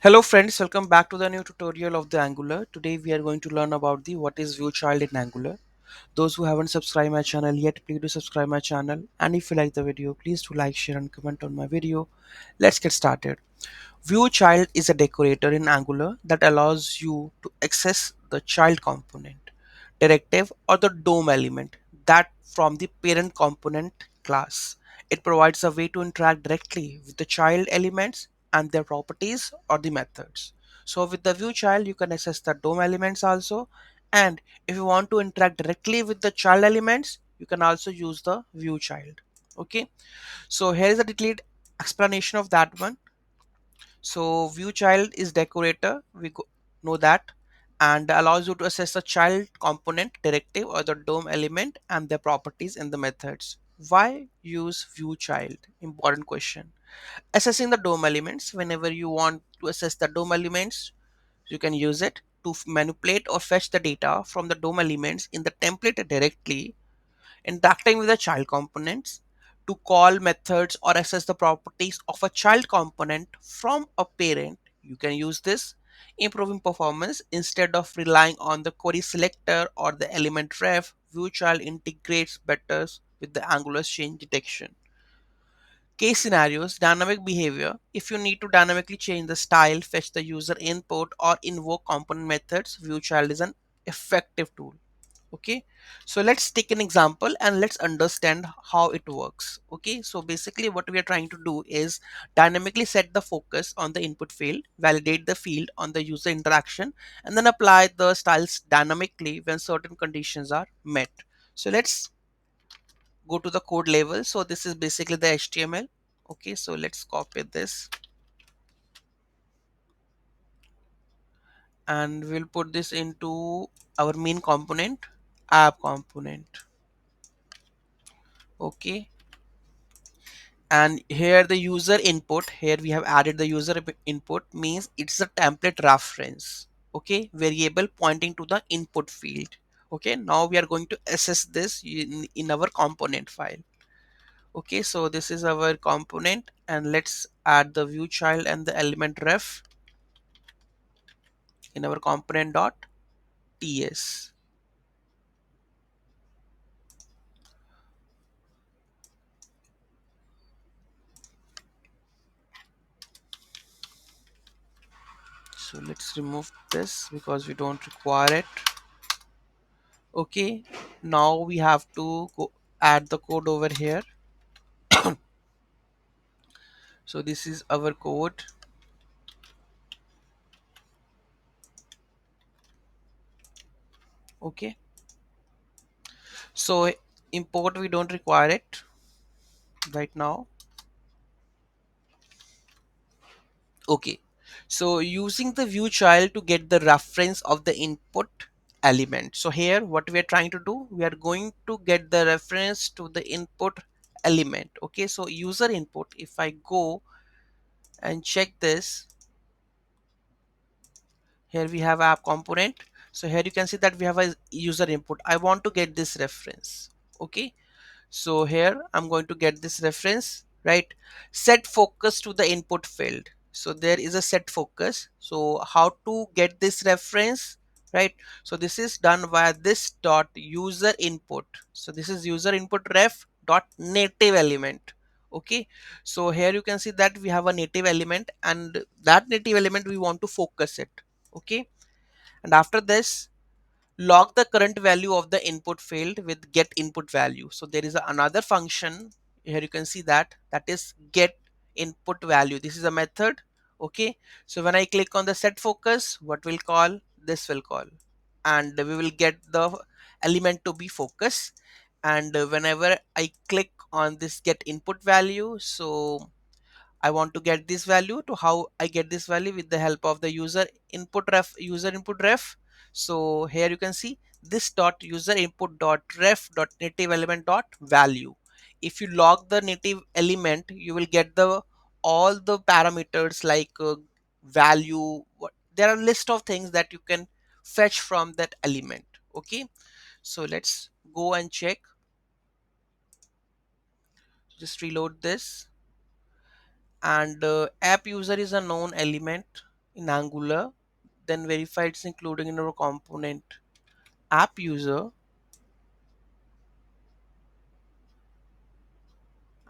Hello friends, welcome back to the new tutorial of the Angular. Today we are going to learn about the what is view child in Angular. Those who haven't subscribed my channel yet, please do subscribe my channel. And if you like the video, please do like, share and comment on my video. Let's get started. View child is a decorator in Angular that allows you to access the child component, directive or the DOM element that from the parent component class. It provides a way to interact directly with the child elements and their properties or the methods. So with the view child, you can access the DOM elements also. And if you want to interact directly with the child elements, you can also use the view child. Okay. So here is a detailed explanation of that one. So view child is decorator. Know that, and allows you to access the child component directive or the DOM element and their properties in the methods. Why use view child? Important question. Accessing the DOM elements. Whenever you want to access the DOM elements, you can use it to manipulate or fetch the data from the DOM elements in the template directly, interacting with the child components to call methods or access the properties of a child component from a parent. You can use this, improving performance instead of relying on the query selector or the element ref. View child integrates better with the Angular change detection. Case scenarios, dynamic behavior. If you need to dynamically change the style, fetch the user input, or invoke component methods, view child is an effective tool. Okay, so let's take an example and let's understand how it works. Okay, so basically what we are trying to do is dynamically set the focus on the input field, validate the field on the user interaction, and then apply the styles dynamically when certain conditions are met. So let's go to the code level. So this is basically the HTML. Okay, so let's copy this and we'll put this into our main component, app component. Okay, and here the user input, here we have added the user input, means it's a template reference. Okay, variable pointing to the input field. Okay, now we are going to assess this in our component file. Okay, so this is our component and let's add the view child and the element ref in our component dot ts. So let's remove this because we don't require it. Okay, now we have to go add the code over here. So this is our code. Okay, so import we don't require it right now. Okay, so using the view child to get the reference of the input element. So here what we are trying to do, we are going to get the reference to the input element. Okay, so user input, if I go and check this, here we have app component. So here you can see that we have a user input. I want to get this reference. Okay, so here I'm going to get this reference, right? Set focus to the input field. So there is a set focus. So how to get this reference, right? So this is done via this dot user input. So this is user input ref dot native element. Okay, so here you can see that we have a native element and that native element we want to focus it. Okay, and after this log the current value of the input field with get input value. So there is another function here, you can see that, that is get input value. This is a method. Okay, so when I click on the set focus, what will call, this will call, and we will get the element to be focus. And whenever I click on this get input value, so I want to get this value. To how I get this value, with the help of the user input ref. So here you can see this dot user input dot ref dot native element dot value. If you log the native element, you will get the all the parameters like value. There are list of things that you can fetch from that element. Okay, so let's go and check. Just reload this, and app user is a known element. in Angular, then verify it's including in our component app user.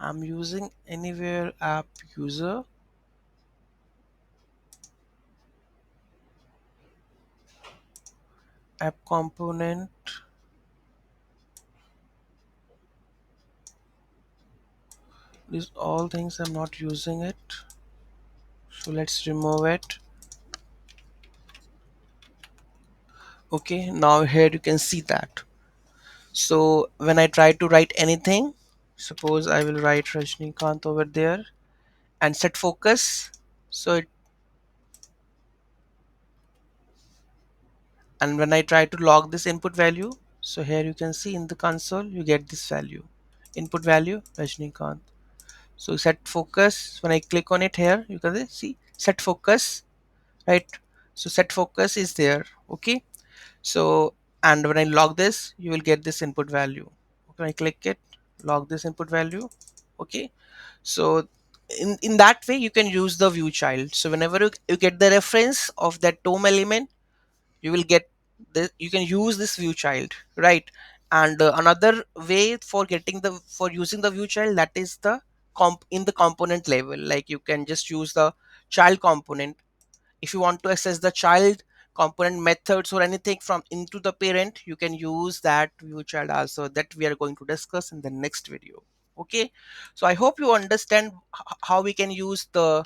I'm using anywhere app user, app component. These all things I'm not using it. So let's remove it. Okay, now here you can see that. So when I try to write anything, suppose I will write Rajnikant over there and set focus. So it, and when I try to log this input value, so here you can see in the console you get this value, input value Rajnikant. So set focus, when I click on it here you can see set focus, right? So set focus is there. Okay, so and when I log this you will get this input value. When I click it, log this input value. Okay, so in that way you can use the view child. So whenever you get the reference of that DOM element, you will get the, you can use this view child, right? And another way for getting the, for using the view child, that is the comp in the component level. Like you can just use the child component. If you want to access the child component methods or anything from into the parent, you can use that view child also, that we are going to discuss in the next video. Okay, so I hope you understand how we can use the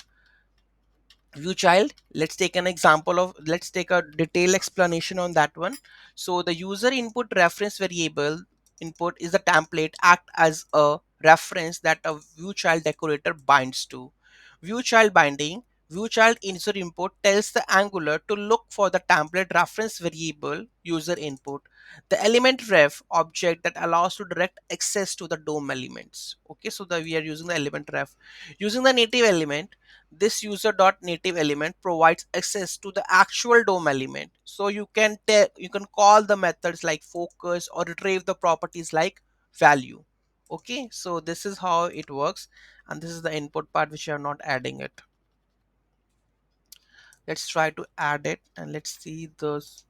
view child. Let's take an example of, let's take a detailed explanation on that one. So the user input reference variable input is the template act as a reference that a view child decorator binds to. View child binding, view child user input tells the Angular to look for the template reference variable user input, the element ref object that allows to direct access to the DOM elements. Okay, so the we are using the element ref. Using the native element, this user.native element provides access to the actual DOM element. So you can tell, you can call the methods like focus or retrieve the properties like value. Okay, so this is how it works, and this is the input part which you are not adding it. Let's try to add it and let's see those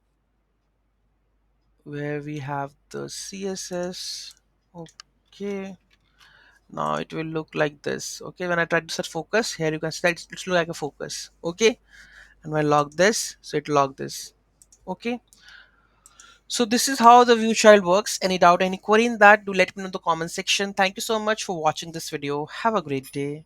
where we have the CSS. Okay, now it will look like this. Okay, when I try to search focus, here you can see it's look like a focus. Okay, and when I log this, so it log this. Okay, so this is how the view child works. Any doubt, any query in that, do let me know in the comment section. Thank you so much for watching this video. Have a great day.